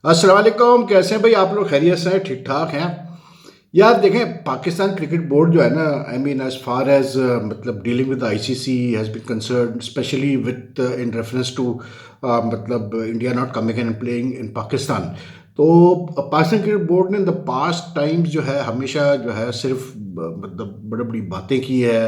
अस्सलाम वालेकुम। कैसे हैं भाई आप लोग? खैरियत से हैं? ठीक ठाक हैं? यार देखें, पाकिस्तान क्रिकेट बोर्ड जो है ना, I mean as far as मतलब dealing with ICC has been concern, specially with in reference to मतलब India not coming and playing in Pakistan. तो पाकिस्तान क्रिकेट बोर्ड ने इन द पास्ट टाइम्स जो है हमेशा जो है सिर्फ मतलब बड़ी बड़ी बातें की है,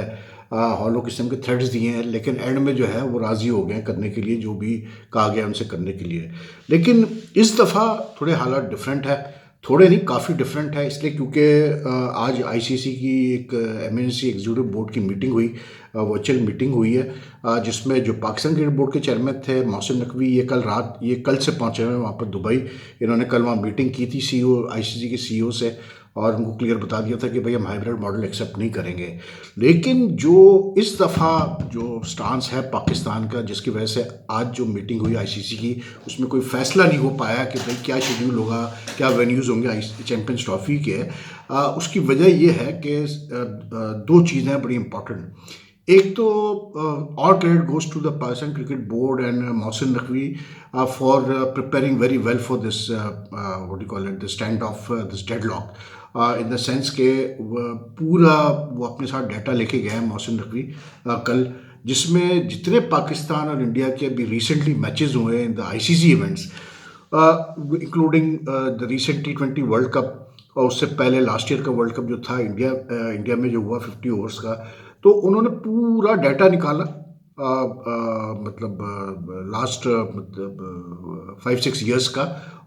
हॉलो किस्म के थ्रेड्स दिए हैं, लेकिन एंड में जो है वो राज़ी हो गए हैं करने के लिए जो भी कहा गया उनसे करने के लिए। लेकिन इस दफ़ा थोड़े हालात डिफरेंट है, थोड़े नहीं काफ़ी डिफरेंट है, इसलिए क्योंकि आज आईसीसी की एक एमएनसी एग्जीक्यूटिव बोर्ड की मीटिंग हुई, वर्चुअल मीटिंग हुई है, जिसमें जो पाकिस्तान क्रिकेट बोर्ड के चेयरमैन थे मोहसिन नकवी, ये कल से पहुंचे हुए हैं वहाँ पर दुबई। इन्होंने कल वहाँ मीटिंग की थी सीईओ आईसीसी के सीईओ से, और उनको क्लियर बता दिया था कि भाई हम हाइब्रिड मॉडल एक्सेप्ट नहीं करेंगे। लेकिन जो इस दफ़ा जो स्टांस है पाकिस्तान का, जिसकी वजह से आज जो मीटिंग हुई आईसीसी की, उसमें कोई फैसला नहीं हो पाया कि भाई क्या शेड्यूल होगा, क्या वेन्यूज़ होंगे चैम्पियंस ट्रॉफी के। उसकी वजह यह है कि दो चीज़ें बड़ी इंपॉर्टेंट। एक तो all credit goes to the Pakistan cricket board and Mohsin Naqvi for preparing very well for this what you call it, the standoff this deadlock, in the sense के पूरा वो अपने साथ डाटा लेके गए हैं मोहसिन नकवी कल, जिसमें जितने पाकिस्तान और इंडिया के अभी रिसेंटली मैचेस हुए in the ICC events, including the recent T20 world cup, और उससे पहले लास्ट ईयर का वर्ल्ड कप जो था इंडिया में जो हुआ 50 ओवर्स का, तो उन्होंने पूरा डाटा निकाला, मतलब लास्ट मतलब 5-6 ईयर्स का,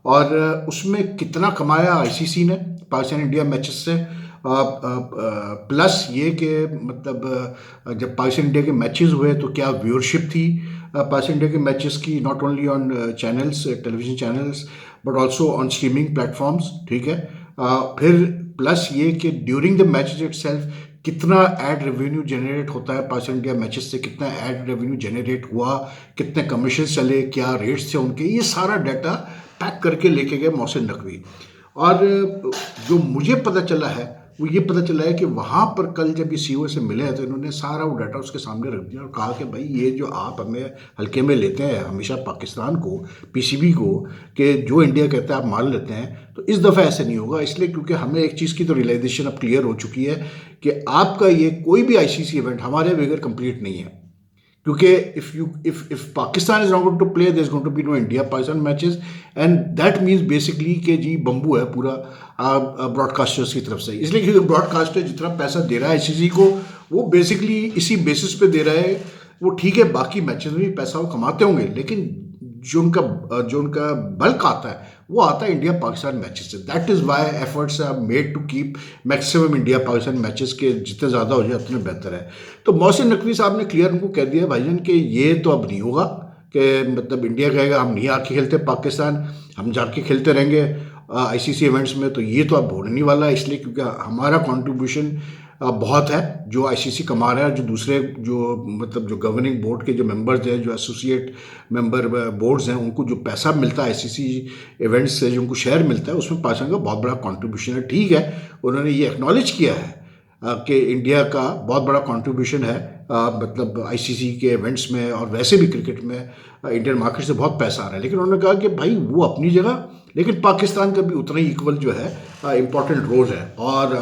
और उसमें कितना कमाया आईसीसी ने पाकिस्तान इंडिया मैचेस से, प्लस ये कि मतलब जब पाकिस्तान इंडिया के मैचेस हुए तो क्या व्यूअरशिप थी पाकिस्तान इंडिया के मैचेस की, not only on channels, television channels, but also on streaming platforms, ठीक है। फिर प्लस ये कि ड्यूरिंग द मैचेस इटसेल्फ कितना एड रेवेन्यू जनरेट होता है पाकिस्तान इंडिया मैचेस से, कितना एड रेवेन्यू जनरेट हुआ, कितने कमीशन चले, क्या रेट्स थे उनके, ये सारा डाटा पैक करके लेके गए मोहसिन नकवी। और जो मुझे पता चला है वो ये पता चला है कि वहाँ पर कल जब ये सीईओ से मिले हैं तो इन्होंने सारा वो डाटा उसके सामने रख दिया और कहा कि भाई ये जो आप हमें हल्के में लेते हैं हमेशा पाकिस्तान को, पीसीबी को, कि जो इंडिया कहता है आप मान लेते हैं, तो इस दफ़ा ऐसे नहीं होगा। इसलिए क्योंकि हमें एक चीज़ की तो रियलाइजेशन अब क्लियर हो चुकी है कि आपका ये कोई भी आईसीसी इवेंट हमारे बगैर कंप्लीट नहीं है, क्योंकि if Pakistan is not going to play, there's going to be no India Pakistan matches, and that means basically कि जी बम्बू है पूरा ब्रॉडकास्टर्स की तरफ से। इसलिए क्योंकि ब्रॉडकास्टर जितना पैसा दे रहा है आईसीसी को, वो बेसिकली इसी बेसिस पे दे रहा है। वो ठीक है, बाकी मैचेस में भी पैसा वो कमाते होंगे, लेकिन जो उनका बल्क आता है वो आता है इंडिया पाकिस्तान मैचेस से। That is why efforts are made to keep maximum India Pakistan matches के जितने ज़्यादा हो जाए उतने बेहतर है। तो मोहसिन नकवी साहब ने क्लियर उनको कह दिया भाईजान कि ये तो अब नहीं होगा, कि मतलब इंडिया कहेगा हम नहीं आके खेलते पाकिस्तान, हम जाके खेलते रहेंगे आईसीसी इवेंट्स में, तो ये तो अब होने नहीं वाला है। इसलिए क्योंकि हमारा कंट्रीब्यूशन बहुत है जो आईसीसी कमा रहा है, जो दूसरे जो मतलब जो गवर्निंग बोर्ड के जो मेंबर्स हैं, जो एसोसिएट मेंबर बोर्ड्स हैं, उनको जो पैसा मिलता है आईसीसी इवेंट्स से, जो उनको शेयर मिलता है, उसमें पाकिस्तान का बहुत बड़ा कंट्रीब्यूशन है। ठीक है, उन्होंने ये एक्नॉलेज किया है कि इंडिया का बहुत बड़ा कंट्रीब्यूशन है, मतलब आईसीसी के इवेंट्स में और वैसे भी क्रिकेट में इंडियन मार्केट से बहुत पैसा आ रहा है। लेकिन उन्होंने कहा कि भाई वो अपनी जगह, लेकिन पाकिस्तान का भी उतना ही इक्वल जो है इम्पोर्टेंट रोल है। और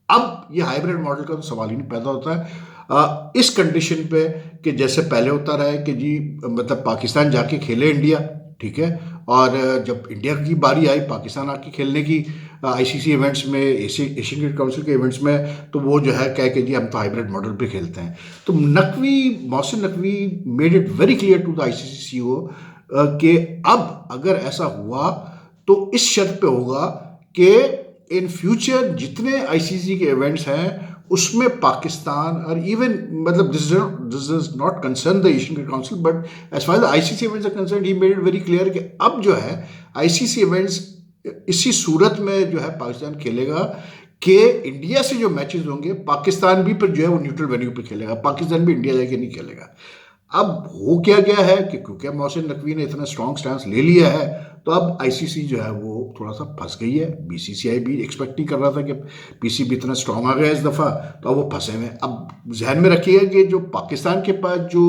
अब ये हाइब्रिड मॉडल का तो सवाल ही नहीं पैदा होता है इस कंडीशन पे कि जैसे पहले होता रहा है कि जी मतलब पाकिस्तान जाके खेले इंडिया, ठीक है, और जब इंडिया की बारी आई पाकिस्तान आके खेलने की आईसीसी इवेंट्स में, एशियन क्रिकेट काउंसिल के इवेंट्स में, तो वो जो है कह के जी हम तो हाइब्रिड मॉडल पे खेलते हैं। तो Mohsin Naqvi made it very clear to the ICC CEO कि अब अगर ऐसा हुआ तो इस शर्त पे होगा कि इन फ्यूचर जितने आईसीसी के इवेंट्स हैं उसमें पाकिस्तान, और इवन मतलब this is not concern the Asian Cricket Council, but as far the ICC events are concern he made it very clear कि अब जो है आईसीसी इवेंट्स इसी सूरत में जो है पाकिस्तान खेलेगा कि इंडिया से जो मैचेस होंगे पाकिस्तान भी पर जो है वो न्यूट्रल वेन्यू पे खेलेगा, पाकिस्तान भी इंडिया जाके नहीं खेलेगा। अब हो क्या गया है कि क्योंकि मोहसिन नकवी ने इतना स्ट्रॉन्ग स्टैंस ले लिया है, तो अब आईसीसी जो है वो थोड़ा सा फंस गई है। बीसीसीआई भी एक्सपेक्ट नहीं कर रहा था कि पीसीबी इतना स्ट्रॉन्ग आ गया इस दफ़ा, तो अब वो फंसे हुए हैं। अब जहन में रखिएगा कि जो पाकिस्तान के पास जो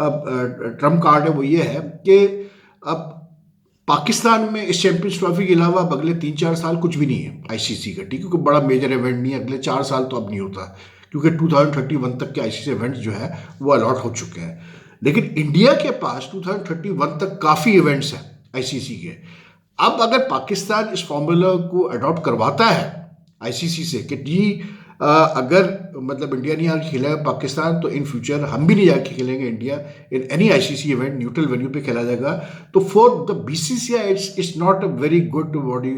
ट्रम्प कार्ड है वो ये है कि अब पाकिस्तान में इस चैंपियंस ट्रॉफी के अलावा अब अगले 3-4 साल कुछ भी नहीं है आईसीसी का, ठीक है, कोई बड़ा मेजर इवेंट नहीं है अगले 4 साल तो अब नहीं होता, क्योंकि 2031 तक के आईसीसी इवेंट्स जो है वो अलॉट हो चुके हैं। लेकिन इंडिया के पास 2031 तक काफ़ी इवेंट्स हैं आईसीसी के। अब अगर पाकिस्तान इस फॉर्मूला को अडॉप्ट करवाता है आईसीसी से कि जी अगर मतलब इंडिया नहीं आके खेलेगा पाकिस्तान, तो इन फ्यूचर हम भी नहीं जाके खेलेंगे India in any ICC event, neutral venue पे खेला जाएगा, तो for the BCCI it's not a very good body,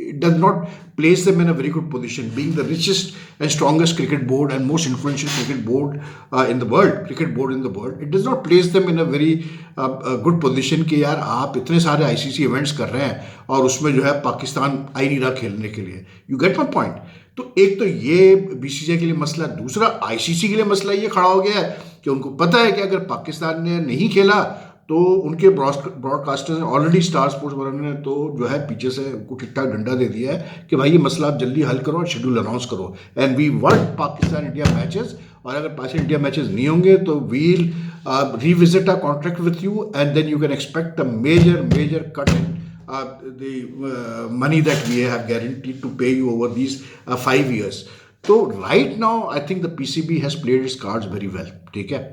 it does not place them in a very good position, being the richest and strongest cricket board and most influential cricket board in the world, cricket board in the world, it does not place them in a very good position कि यार आप इतने सारे ICC events कर रहे हैं और उसमें जो है पाकिस्तान आ ही नहीं रहा खेलने के लिए। You get my point. तो एक तो ये बीसीसीआई के लिए मसला, दूसरा आईसीसी के लिए मसला ये खड़ा हो गया है कि उनको पता है कि अगर पाकिस्तान ने नहीं खेला तो उनके ब्रॉडकास्टर्स ने ऑलरेडी स्टार स्पोर्ट्स वालों ने तो जो है पीछे से उनको ठीक ठाक डंडा दे दिया है कि भाई ये मसला आप जल्दी हल करो और शेड्यूल अनाउंस करो, and we want Pakistan India matches, और अगर पाकिस्तान इंडिया मैचेस नहीं होंगे तो we'll revisit our contract with you, and then you can expect a major cut in the money that we have guaranteed to pay you over these 5 years. तो right now I think the PCB has played its cards very well, ठीक है,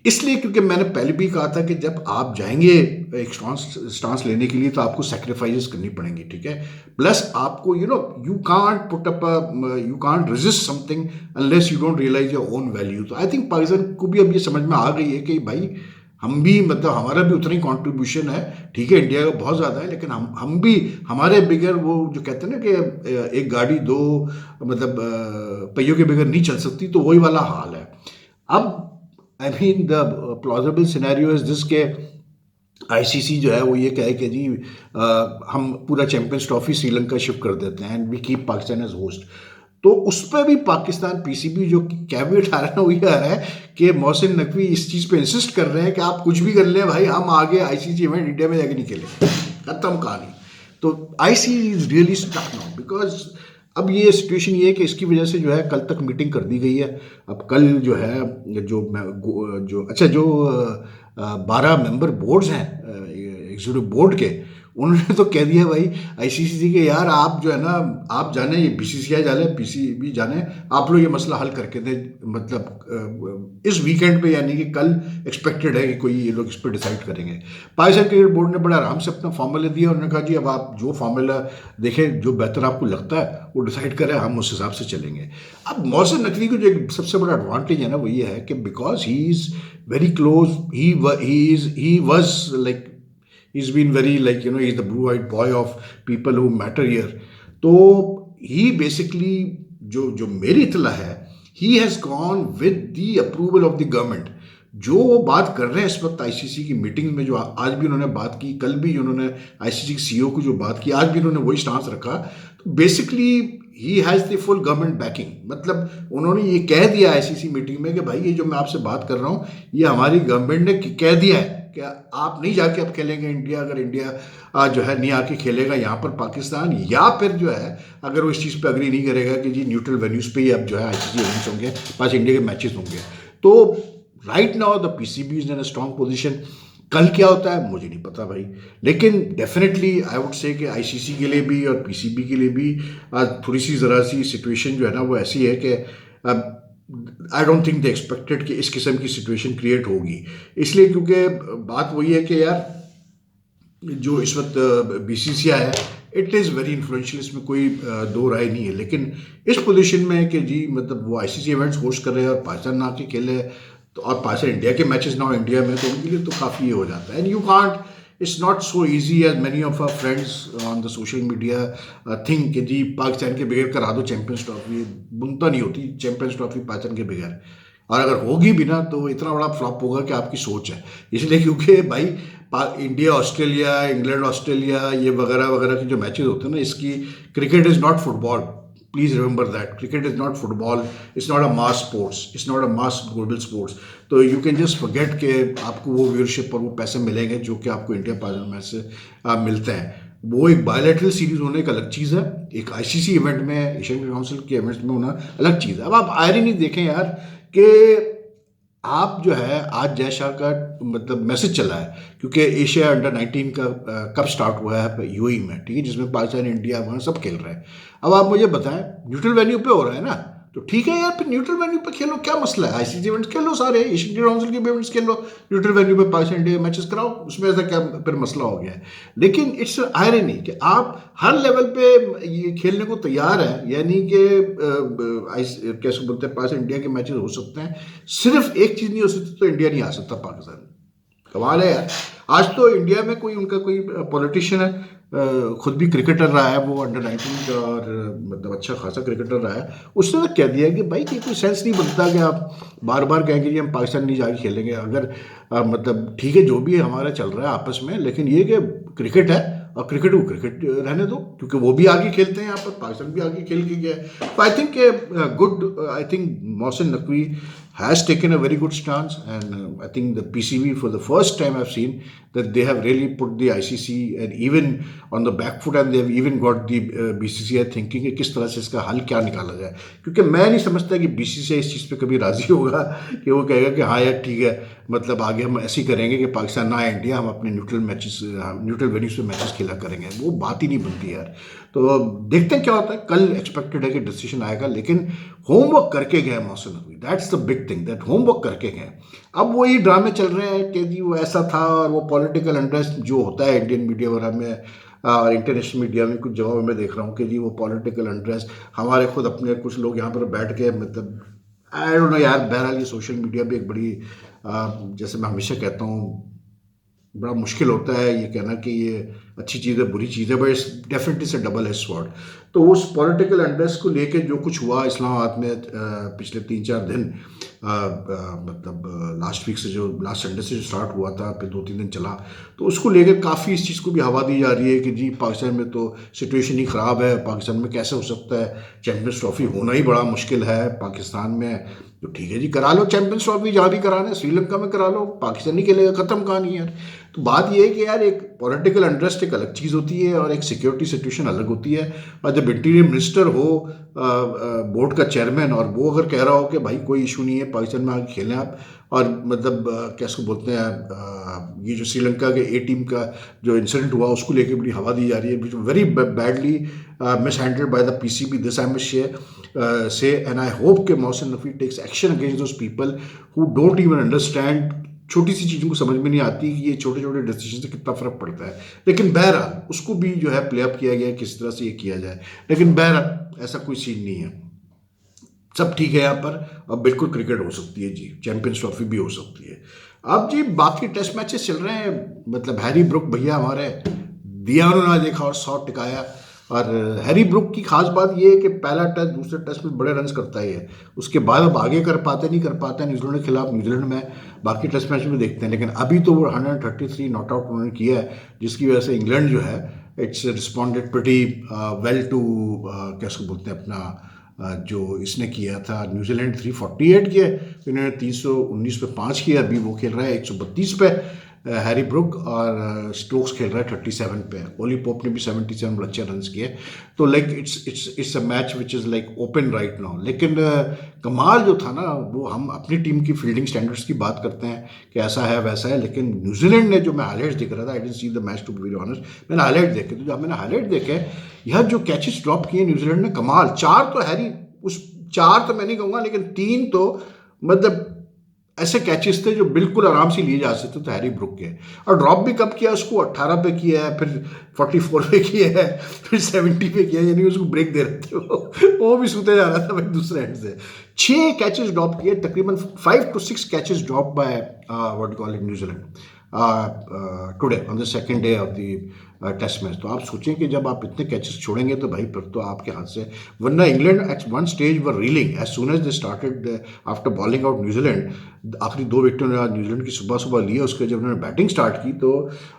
इसलिए क्योंकि मैंने पहले भी कहा था कि जब आप जाएंगे एक स्टांस लेने के लिए तो आपको सैक्रिफाइसेस करनी पड़ेंगी, ठीक है, प्लस आपको you can't resist something unless you don't realise your own value. तो आई थिंक पाकिस्तान को भी अब ये समझ में आ गई है कि भाई हम भी मतलब हमारा भी उतना ही कॉन्ट्रीब्यूशन है, ठीक है, इंडिया का बहुत ज़्यादा है, लेकिन हम भी हमारे बिगर वो जो कहते हैं ना कि एक गाड़ी दो मतलब पहियों के बिगर नहीं चल सकती, तो वही वाला हाल है। अब आई mean the plausible scenario is this के आईसीसी जो है वो ये कहे कि जी हम पूरा चैंपियंस ट्रॉफी श्रीलंका शिफ्ट कर देते हैं and we keep Pakistan as host. तो उस पर भी पाकिस्तान पीसीबी जो कैबिनेट आ रहा है वही आ रहा है कि मोहसिन नकवी इस चीज़ पे इंसिस्ट कर रहे हैं कि आप कुछ भी कर लें भाई, हम आगे आईसीसी इवेंट इंडिया में जाके नहीं खेलें, खत्म कहानी। तो ICC is really stuck now because अब ये सिचुएशन ये है कि इसकी वजह से जो है कल तक मीटिंग कर दी गई है। अब कल जो है जो 12 मेंबर बोर्ड्स हैं एग्जीक्यूटिव बोर्ड के, उन्होंने तो कह दिया भाई आईसीसी के यार आप जो है ना आप जाने, ये बीसीसीआई जाने, पीसीबी जाने, आप लोग ये मसला हल करके दे, मतलब इस वीकेंड पे, यानी कि कल एक्सपेक्टेड है कि कोई ये लोग इस पर डिसाइड करेंगे। पाकिस्तान क्रिकेट बोर्ड ने बड़ा आराम से अपना फॉर्मूला दिया, उन्होंने कहा जी अब आप जो फॉर्मूला देखें जो बेहतर आपको लगता है वो डिसाइड करें, हम उस हिसाब से चलेंगे। अब मोहसिन नकवी को जो एक सबसे बड़ा एडवांटेज है ना वो ये है कि because he is very close, he was like he's been very like he's the blue-eyed boy of people who matter here. तो he basically जो मेरी इतला है he has gone with the approval of the government। जो वो बात कर रहे हैं इस वक्त आईसीसी की मीटिंग में, जो आज भी उन्होंने बात की, कल भी उन्होंने आईसीसी के सीईओ को जो बात की, आज भी उन्होंने वही स्टांस रखा। तो basically he has the full government banking, मतलब उन्होंने ये कह दिया आईसीसी मीटिंग में कि भाई ये जो मैं आपसे बात कर रहा हूँ ये हमारी गवर्नमेंट ने कह दिया है कि आप नहीं जाके अब खेलेंगे इंडिया, अगर इंडिया जो है नहीं आके खेलेगा यहाँ पर पाकिस्तान, या फिर जो है अगर वो इस चीज़ पे अग्री नहीं करेगा कि जी न्यूट्रल वेन्यूज़ पे ही अब जो है आईसीसी इवेंट्स होंगे, पास इंडिया के मैचेस होंगे। तो right now the PCB is in a strong position. कल क्या होता है मुझे नहीं पता भाई, लेकिन डेफिनेटली आई वुड से कि आईसीसी के लिए भी और पीसीबी के लिए भी थोड़ी सी ज़रा सी सिचुएशन जो है ना वो ऐसी है कि I don't think they expected कि इस किस्म की सिचुएशन क्रिएट होगी। इसलिए क्योंकि बात वही है कि यार जो इस वक्त बीसीसीआई है इट इज़ वेरी इन्फ्लुएंशियल, इसमें कोई दो राय नहीं है, लेकिन इस पोजीशन में कि जी मतलब वो आईसीसी इवेंट्स होस्ट कर रहे हैं और पाकिस्तान ना के खेले तो, और पाकिस्तान इंडिया के मैचेस ना हो इंडिया में, तो उनके लिए तो काफ़ी ये हो जाता है। And you can't, it's not so easy as many of our friends on the social media think कि जी पाकिस्तान के बगैर करा दो चैंपियंस ट्रॉफी, बुनता नहीं होती चैंपियंस ट्रॉफी पाकिस्तान के बगैर, और अगर होगी भी ना तो इतना बड़ा फ्लॉप होगा कि आपकी सोच है। इसलिए क्योंकि भाई इंडिया ऑस्ट्रेलिया, इंग्लैंड ऑस्ट्रेलिया, ये वगैरह वगैरह के जो मैचेस होते हैं ना, इसकी cricket is not football, please remember that, cricket is not football, it's not a mass sports, it's not a mass global sports. तो यू कैन जस्ट फॉरगेट कि आपको वो व्यूअरशिप और वो पैसे मिलेंगे जो कि आपको इंडिया पाकिस्तान मैच से मिलते हैं। वो एक बायलैटरल सीरीज होने एक अलग चीज़ है, एक आईसीसी इवेंट में, एशियन काउंसिल के इवेंट्स में होना अलग चीज़ है। अब आप आयरनी देखें यार कि आप जो है आज जय शाह का मतलब मैसेज चला है, क्योंकि एशिया अंडर 19 का कब स्टार्ट हुआ है यूएई में, ठीक है, जिसमें पाकिस्तान इंडिया वहाँ सब खेल रहे हैं। अब आप मुझे बताएं, न्यूट्रल वेन्यू पे हो रहा है ना, तो ठीक है यार, फिर न्यूट्रल वेन्यू पे खेलो, क्या मसला है? आईसीसी इवेंट्स खेलो, सारे एशियन काउंसिल के इवेंट्स खेलो, न्यूट्रल वेन्यू पे पाकिस्तान इंडिया मैचेस कराओ, उसमें ऐसा क्या फिर मसला हो गया है? लेकिन इट्स आयरनी कि आप हर लेवल पे ये खेलने को तैयार है, यानी कि कैसे बोलते हैं, पाकिस्तान इंडिया के मैचेस हो सकते हैं, सिर्फ एक चीज़ नहीं हो सकती, तो इंडिया नहीं आ सकता पाकिस्तान में। कमाल है यार। आज तो इंडिया में कोई उनका कोई पॉलिटिशियन है, खुद भी क्रिकेटर रहा है वो अंडर 19 का, और मतलब अच्छा खासा क्रिकेटर रहा है, उसने तो कह दिया कि भाई ये कोई सेंस नहीं बनता कि आप बार बार कहेंगे कि हम पाकिस्तान नहीं जाके खेलेंगे। अगर मतलब ठीक है जो भी हमारा चल रहा है आपस में, लेकिन ये कि क्रिकेट है और क्रिकेट को क्रिकेट रहने दो, क्योंकि वो भी आगे खेलते हैं, यहाँ पर पाकिस्तान भी आगे खेल के गया है। तो I think good, I think Mohsin Naqvi has taken a very good stance, and I think the PCB, for the first time I've seen that they have really put the ICC and even on the back foot, and they've even got the BCCI thinking कि किस तरह से इसका हल क्या निकाला जाए। क्योंकि मैं नहीं समझता कि BCCI इस चीज़ पे कभी राज़ी होगा कि वो कहेगा कि हाँ यार ठीक है, मतलब आगे हम ऐसे ही करेंगे कि पाकिस्तान ना आए इंडिया, हम अपने न्यूट्रल वेन्यूज पे मैचेस खेला करेंगे। वो बात ही नहीं बनती यार। तो देखते हैं क्या होता है, कल एक्सपेक्टेड है कि डिसीजन आएगा, लेकिन होमवर्क करके गए Mohsin Naqvi, that's the big thing, that homework करके गए। अब वही ड्रामे चल रहे हैं कि जी वो ऐसा था, और वो पॉलिटिकल अनरेस्ट जो होता है इंडियन मीडिया वगैरह में और इंटरनेशनल मीडिया में, कुछ जगहों में देख रहा हूँ कि जी वो पॉलिटिकल अनरेस्ट, हमारे खुद अपने कुछ लोग यहाँ पर बैठ के मतलब आई डोंट नो यार। बहरहाल ये सोशल मीडिया भी एक बड़ी जैसे मैं हमेशा कहता हूँ, बड़ा मुश्किल होता है ये कहना कि ये अच्छी चीज़ है बुरी चीज़ है, बट इट्स डेफिनेटली से डबल एज स्वॉर्ड। तो उस पॉलिटिकल अनरेस्ट को लेके जो कुछ हुआ इस्लामाबाद में पिछले 3-4 दिन, मतलब लास्ट वीक से, जो लास्ट संडे से जो स्टार्ट हुआ था, फिर 2-3 दिन चला, तो उसको लेकर काफ़ी इस चीज़ को भी हवा दी जा रही है कि जी पाकिस्तान में तो सिचुएशन ही ख़राब है, पाकिस्तान में कैसे हो सकता है, चैम्पियंस ट्रॉफी होना ही बड़ा मुश्किल है पाकिस्तान में। तो ठीक है जी, करा लो चैंपियंस ट्रॉफी, जहाँ भी कराना है, श्रीलंका में करा लो, पाकिस्तान नहीं खेलेगा, खत्म कहानी यार। तो बात ये है कि यार एक पॉलिटिकल अनरेस्ट एक अलग चीज़ होती है और एक सिक्योरिटी सिचुएशन अलग होती है। और जब इंटीरियर मिनिस्टर हो, बोर्ड का चेयरमैन, और वो अगर कह रहा हो कि भाई कोई इशू नहीं है, पाकिस्तान में आके खेलें आप, और मतलब क्या उसको बोलते हैं, ये जो श्रीलंका के ए टीम का जो इंसिडेंट हुआ उसको लेके बड़ी हवा दी जा रही है, very badly miss handled by the PCB, this I must say, and I hope कि Mohsin Naqvi takes action against those people who don't even understand, छोटी सी चीज़ों को समझ में नहीं आती कि ये छोटे छोटे डिसीजन से कितना फ़र्क पड़ता है। लेकिन बहरहाल उसको भी जो है प्ले अप किया गया है, किस तरह से ये किया जाए, लेकिन बहरहाल ऐसा कोई सीन नहीं है, सब ठीक है यहाँ पर। अब बिल्कुल क्रिकेट हो सकती है जी, चैंपियंस ट्रॉफी भी हो सकती है। अब जी बाकी टेस्ट मैचेस चल रहे हैं, मतलब हैरी ब्रुक भैया हमारे दिया उन्होंने देखा और 100 टिकाया। और हैरी ब्रुक की खास बात ये है कि पहला टेस्ट दूसरे टेस्ट में बड़े रन्स करता ही है, उसके बाद अब आगे कर पाते नहीं कर पाते, न्यूजीलैंड के खिलाफ न्यूजीलैंड में बाकी टेस्ट मैच में देखते हैं। लेकिन अभी तो वो 133 नॉट आउट उन्होंने किया है, जिसकी वजह से इंग्लैंड जो है it's responded pretty well to कैसे बोलते हैं अपना जो इसने किया था, न्यूजीलैंड 348 किया, इन्होंने 319 पे 5 किया। अभी वो खेल रहा है 132 पे हैरी ब्रुक, और स्टोक्स खेल रहा है 37 पे। ओली पोप ने भी 77 बड़े अच्छे रन किए। तो like it's a match which is like open right now. लेकिन कमाल जो था ना, वो हम अपनी टीम की फील्डिंग स्टैंडर्ड्स की बात करते हैं कि ऐसा है वैसा है, लेकिन न्यूजीलैंड ने जो मैं हाईलाइट्स देख रहा था, I didn't see the match to be very honest, मैंने हाईलाइट देखे, तो जब मैंने हाईलाइट देखे, यह जो कैचेस ड्रॉप किए न्यूजीलैंड ने, कमाल। 4 तो हैरी, उस 4 तो मैं नहीं कहूँगा, लेकिन 3 तो मतलब ऐसे कैचेस थे जो बिल्कुल आराम से लिए जा सकते थे हैरी ब्रुक के। और ड्रॉप भी कब किया उसको, 18 पे किया है, फिर 44 पे किया है, फिर 70 पे किया है, यानी उसको ब्रेक दे रहे थे वो भी सूते जा रहा था भाई दूसरे एंड से। 6 कैचेस ड्रॉप किए, तकरीबन 5 to 6 catches drop by what call it New Zealand today on the second day of the test match. तो आप सोचें कि जब आप इतने कैचेस छोड़ेंगे तो भाई फिर तो आपके हाथ से, वरना England at one stage were reeling as soon as they started after bowling out New Zealand. आखिरी 2 विकेट ने आज न्यूजीलैंड की सुबह सुबह लिए, उसके जब उन्होंने बैटिंग स्टार्ट की तो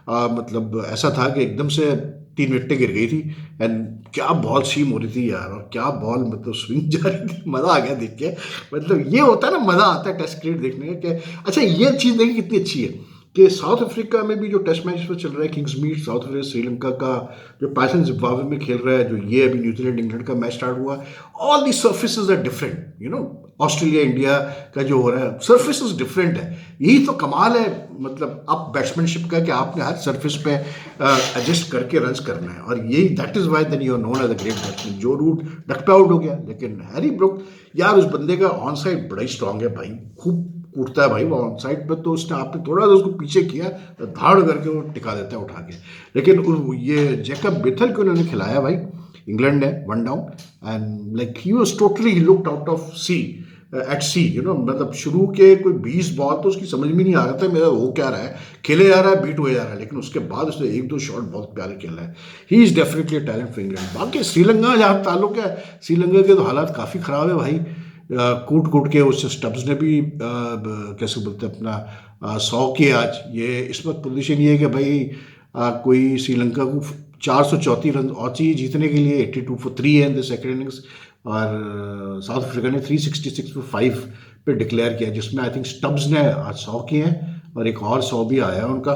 मतलब ऐसा था कि एकदम से 3 विकेटें गिर गई थी। एंड क्या बॉल सीम हो रही थी यार, और क्या बॉल मतलब स्विंग जा रही थी, मज़ा आ गया देख के। मतलब ये होता है ना, मज़ा आता है टेस्ट क्रिकेट देखने का। अच्छा ये चीज़ देखिए कितनी अच्छी है कि साउथ अफ्रीका में भी जो टेस्ट मैच पर चल रहा है, Kingsmead South Africa Sri Lanka का, जो पाकिस्तान जिम्बाब्वे में खेल रहा है, जो ये अभी न्यूजीलैंड इंग्लैंड का मैच स्टार्ट हुआ, all the surfaces are different, you know. Australia India का जो हो रहा है, सरफेस डिफरेंट है। यही तो कमाल है मतलब आप बैट्समैनशिप का कि आपने हर सरफेस पे एडजस्ट करके रन्स करना है, और यही that is why then you are known as a great batsman. Joe Root duck पे आउट हो गया, लेकिन हैरी ब्रुक यार उस बंदे का ऑन साइड बड़ा ही स्ट्रांग है भाई, खूब कूदता है भाई वो ऑन साइड पर, तो उसने आपने थोड़ा सा उसको पीछे किया तो धाड़ करके वो टिका देता है उठा के। लेकिन ये जैकब बेथल को उन्होंने खिलाया भाई, इंग्लैंड ने 1 down, and like he was totally he looked out of sea at sea, you know, मतलब शुरू के कोई 20 बॉल तो उसकी समझ में नहीं आ रहा था मेरा वो क्या रहा है, खेले जा रहा है, बीट हुए जा रहा है, लेकिन उसके बाद उसने 1-2 शॉट बहुत प्यारे खेला है। He is definitely talent for England. बाकी श्रीलंका जहाँ ताल्लुक है, श्रीलंका के तो हालात काफ़ी ख़राब है भाई, कूट कूट के उस स्टब्स ने भी कैसे बोलते हैं अपना 100 किए आज। ये इस वक्त पोजीशन ये है कि भाई कोई श्रीलंका को 434 रन और चाहिए जीतने के लिए, 82 फॉर 3 है इन द सेकेंड इनिंग्स, और साउथ अफ्रीका ने 366 फॉर 5 पे डिक्लेयर किया, जिसमें आई थिंक स्टब्स ने आज 100 किए हैं और एक और 100 भी आया है उनका।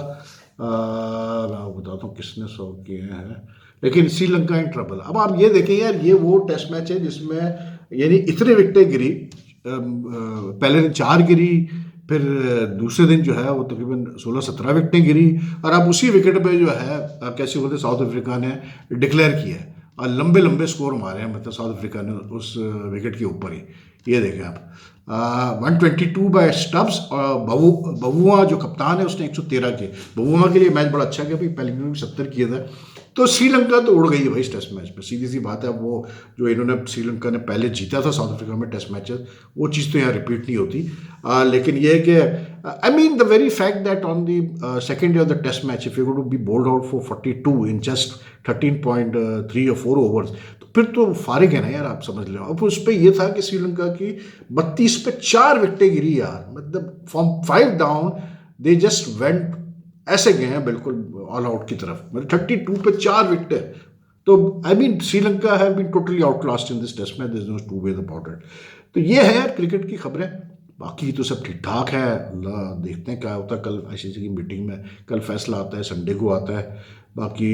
मैं बताता हूँ किसने 100 किए हैं, लेकिन श्रीलंका इन ट्रबल। अब आप ये देखें यार, ये वो टेस्ट मैच है जिसमें यानी इतने विकेटें गिरी, पहले दिन 4 गिरी, फिर दूसरे दिन जो है वो तकरीबन 16-17 विकेटें गिरी, और अब उसी विकेट पे जो है कैसे बोलते साउथ अफ्रीका ने डिक्लेयर किया है, और लंबे लंबे स्कोर मारे हैं, मतलब साउथ अफ्रीका ने उस विकेट के ऊपर ही। ये देखें आप 122 बाय स्टब्स, और बबुआ जो कप्तान है उसने 113 किए। बबुआ के लिए मैच बड़ा अच्छा गया भाई, पहले ने 70 किए थे। तो श्रीलंका तो उड़ गई है भाई इस टेस्ट मैच में, सीधी सी बात है। वो जो इन्होंने श्रीलंका ने पहले जीता था साउथ अफ्रीका में टेस्ट मैचेस, वो चीज़ तो यहाँ रिपीट नहीं होती। लेकिन ये है कि I mean the very fact that on the second day of the test match if you going to be bowled out for 42 in just 13.3 और 4 ओवर्स, तो फिर तो फारिग है ना यार, आप समझ लो। अब उस पर यह था कि श्रीलंका की 32 पे 4 विकेटें गिरी यार, मतलब from 5 down they just went, ऐसे गए हैं बिल्कुल ऑल आउट की तरफ, मतलब 32 पे 4 विकेट। तो I mean Sri Lanka have been totally outclassed in this test match, there is no two way about it. तो ये है यार क्रिकेट की खबरें, बाकी तो सब ठीक ठाक है। अल्लाह देखते हैं क्या होता है कल आईसीसी की मीटिंग में, कल फैसला आता है, संडे को आता है। बाकी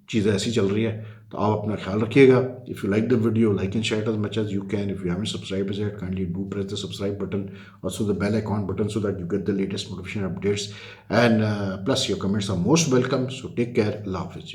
चीज़ें ऐसी चल रही है, तो आप अपना ख्याल रखिएगा। If you like the video, like and share as much as you can. If you haven't subscribe yet, kindly do press the subscribe button, also the bell icon button, so that you get the latest notification updates, and plus your comments are most welcome. So take care. Allah Hafiz.